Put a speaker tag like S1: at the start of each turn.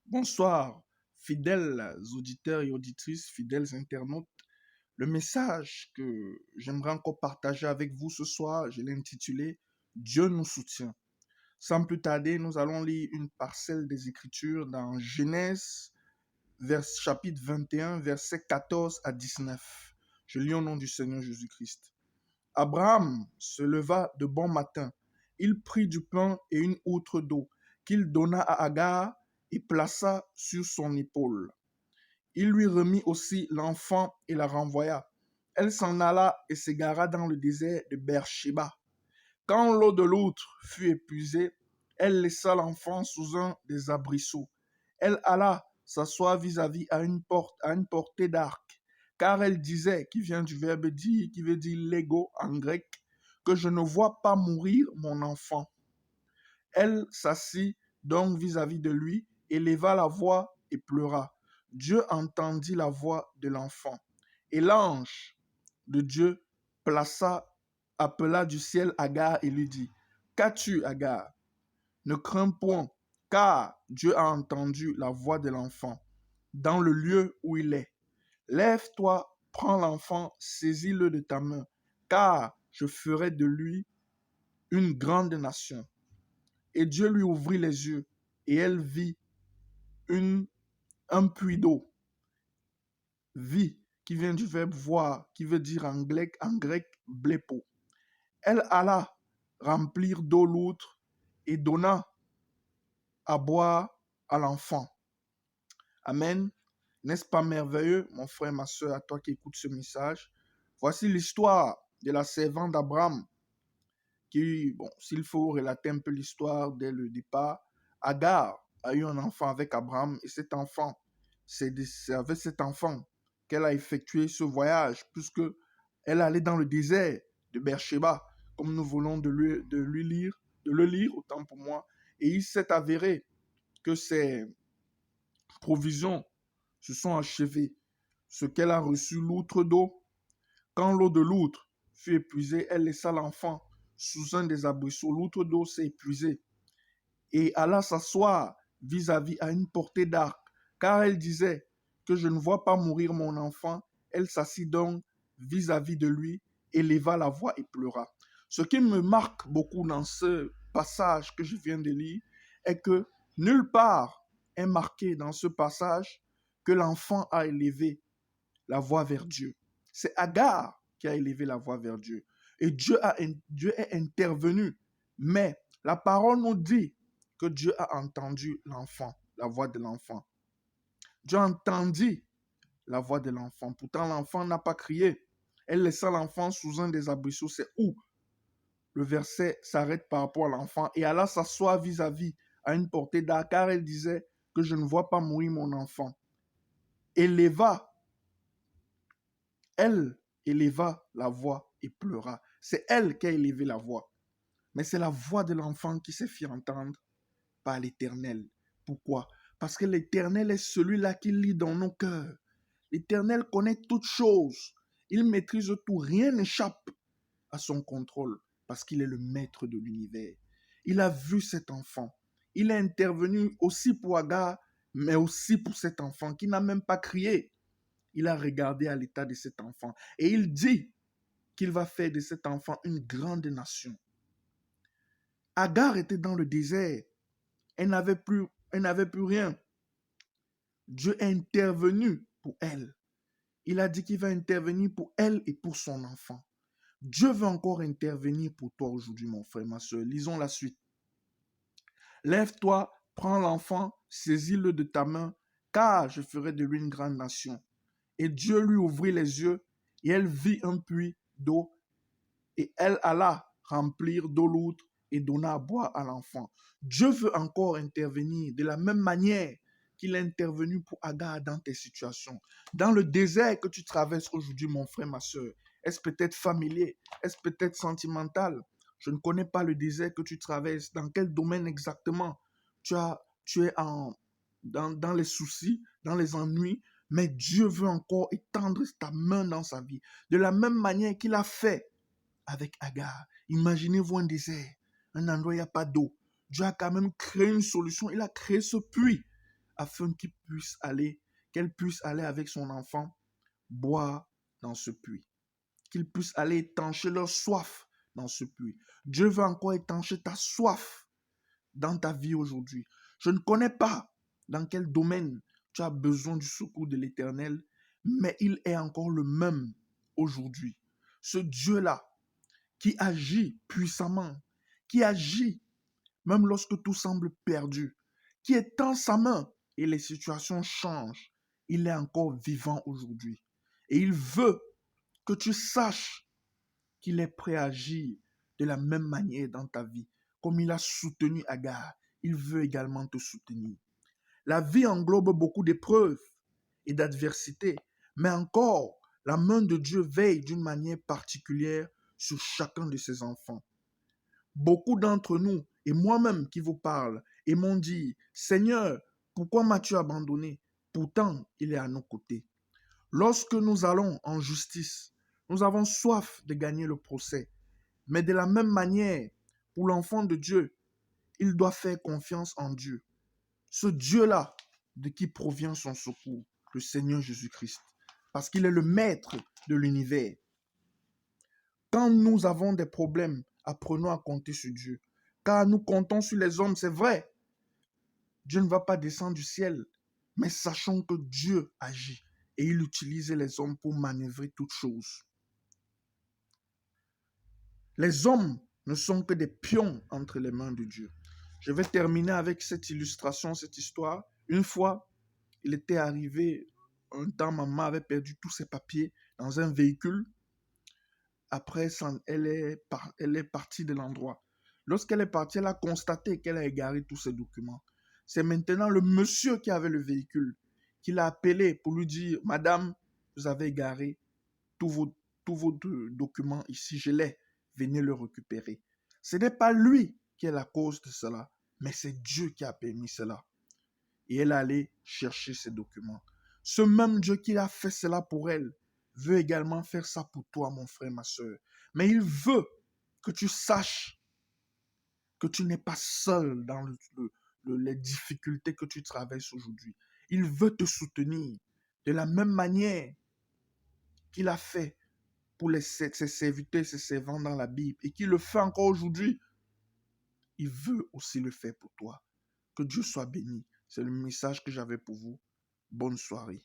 S1: Bonsoir, fidèles auditeurs et auditrices, fidèles internautes. Le message que j'aimerais encore partager avec vous ce soir, je l'ai intitulé Dieu nous soutient. Sans plus tarder, nous allons lire une parcelle des Écritures dans Genèse, chapitre 21, versets 14 à 19. Je lis au nom du Seigneur Jésus-Christ. Abraham se leva de bon matin. Il prit du pain et une outre d'eau qu'il donna à Agar et plaça sur son épaule. Il lui remit aussi l'enfant et la renvoya. Elle s'en alla et s'égara dans le désert de Beersheba. Quand l'eau de l'outre fut épuisée, elle laissa l'enfant sous un des arbrisseaux. Elle alla s'asseoir vis-à-vis à une portée d'arc, car elle disait, qui vient du verbe dire, qui veut dire lego en grec, que je ne vois pas mourir mon enfant. Elle s'assit donc vis-à-vis de lui, éleva la voix et pleura. Dieu entendit la voix de l'enfant. Et l'ange de Dieu appela du ciel Agar et lui dit, qu'as-tu, Agar? Ne crains point, car Dieu a entendu la voix de l'enfant dans le lieu où il est. Lève-toi, prends l'enfant, saisis-le de ta main, car je ferai de lui une grande nation. Et Dieu lui ouvrit les yeux, et elle vit un puits d'eau. Vit, qui vient du verbe voir, qui veut dire en grec blepo. Elle alla remplir d'eau l'outre et donna à boire à l'enfant. Amen. N'est-ce pas merveilleux, mon frère, ma soeur, à toi qui écoutes ce message? Voici l'histoire de la servante d'Abraham qui, s'il faut relater un peu l'histoire dès le départ, Agar a eu un enfant avec Abraham et cet enfant, c'est avec cet enfant qu'elle a effectué ce voyage puisque elle allait dans le désert de Beersheba, comme nous voulons de le lire, autant pour moi, et il s'est avéré que ses provisions se sont achevées. Ce qu'elle a reçu, l'outre d'eau, quand l'eau de l'outre fut épuisée, elle laissa l'enfant sous un des arbrisseaux. L'outre d'eau s'est épuisée et alla s'asseoir vis-à-vis à une portée d'arc, car elle disait que je ne vois pas mourir mon enfant. Elle s'assit donc vis-à-vis de lui, éleva la voix et pleura. Ce qui me marque beaucoup dans ce passage que je viens de lire est que nulle part est marqué dans ce passage que l'enfant a élevé la voix vers Dieu. C'est Agar qui a élevé la voix vers Dieu. Et Dieu est intervenu. Mais la parole nous dit que Dieu a entendu l'enfant, la voix de l'enfant. Dieu entendit la voix de l'enfant. Pourtant, l'enfant n'a pas crié. Elle laissa l'enfant sous un des arbrisseaux. C'est où le verset s'arrête par rapport à l'enfant. Et alla s'asseoir vis-à-vis à une portée d'arc, car elle disait que je ne vois pas mourir mon enfant. Elle éleva la voix et pleura. C'est elle qui a élevé la voix. Mais c'est la voix de l'enfant qui s'est fait entendre par l'Éternel. Pourquoi? Parce que l'Éternel est celui-là qui lit dans nos cœurs. L'Éternel connaît toutes choses. Il maîtrise tout. Rien n'échappe à son contrôle parce qu'il est le maître de l'univers. Il a vu cet enfant. Il est intervenu aussi pour Agar, mais aussi pour cet enfant qui n'a même pas crié. Il a regardé à l'état de cet enfant et il dit qu'il va faire de cet enfant une grande nation. Agar était dans le désert. Elle n'avait plus rien. Dieu est intervenu pour elle. Il a dit qu'il va intervenir pour elle et pour son enfant. Dieu veut encore intervenir pour toi aujourd'hui, mon frère, ma soeur. Lisons la suite. Lève-toi, prends l'enfant, saisis-le de ta main, car je ferai de lui une grande nation. Et Dieu lui ouvrit les yeux, et elle vit un puits d'eau, et elle alla remplir d'eau l'outre et donna à boire à l'enfant. Dieu veut encore intervenir de la même manière qu'il est intervenu pour Agar dans tes situations. Dans le désert que tu traverses aujourd'hui, mon frère, ma soeur, est-ce peut-être familier? Est-ce peut-être sentimental? Je ne connais pas le désert que tu traverses. Dans quel domaine exactement tu es dans les soucis, dans les ennuis, mais Dieu veut encore étendre ta main dans sa vie. De la même manière qu'il a fait avec Agar. Imaginez-vous un désert, un endroit où il n'y a pas d'eau. Dieu a quand même créé une solution. Il a créé ce puits afin qu'elle puisse aller avec son enfant boire dans ce puits, qu'ils puissent aller étancher leur soif dans ce puits. Dieu veut encore étancher ta soif dans ta vie aujourd'hui. Je ne connais pas dans quel domaine tu as besoin du secours de l'Éternel, mais il est encore le même aujourd'hui. Ce Dieu-là qui agit puissamment, qui agit même lorsque tout semble perdu, qui étend sa main et les situations changent, il est encore vivant aujourd'hui. Et il veut que tu saches qu'il est prêt à agir de la même manière dans ta vie. Comme il a soutenu Agar, il veut également te soutenir. La vie englobe beaucoup d'épreuves et d'adversités, mais encore, la main de Dieu veille d'une manière particulière sur chacun de ses enfants. Beaucoup d'entre nous, et moi-même qui vous parle, et m'ont dit, Seigneur, pourquoi m'as-tu abandonné? Pourtant, il est à nos côtés. Lorsque nous allons en justice, nous avons soif de gagner le procès. Mais de la même manière, pour l'enfant de Dieu, il doit faire confiance en Dieu. Ce Dieu-là, de qui provient son secours, le Seigneur Jésus-Christ, parce qu'il est le maître de l'univers. Quand nous avons des problèmes, apprenons à compter sur Dieu. Car nous comptons sur les hommes, c'est vrai. Dieu ne va pas descendre du ciel, mais sachons que Dieu agit et il utilise les hommes pour manœuvrer toutes choses. Les hommes ne sont que des pions entre les mains de Dieu. Je vais terminer avec cette illustration, cette histoire. Une fois, il était arrivé un temps, maman avait perdu tous ses papiers dans un véhicule. Après, elle est partie de l'endroit. Lorsqu'elle est partie, elle a constaté qu'elle a égaré tous ses documents. C'est maintenant le monsieur qui avait le véhicule qui l'a appelé pour lui dire, Madame, vous avez égaré tous vos documents ici, je l'ai, venez le récupérer. Ce n'est pas lui qui est la cause de cela, mais c'est Dieu qui a permis cela. Et elle allait chercher ses documents. Ce même Dieu qui a fait cela pour elle veut également faire ça pour toi, mon frère, ma soeur. Mais il veut que tu saches que tu n'es pas seul dans les difficultés que tu traverses aujourd'hui. Il veut te soutenir de la même manière qu'il a fait pour ses serviteurs, ses servants dans la Bible et qu'il le fait encore aujourd'hui. Il veut aussi le faire pour toi. Que Dieu soit béni. C'est le message que j'avais pour vous. Bonne soirée.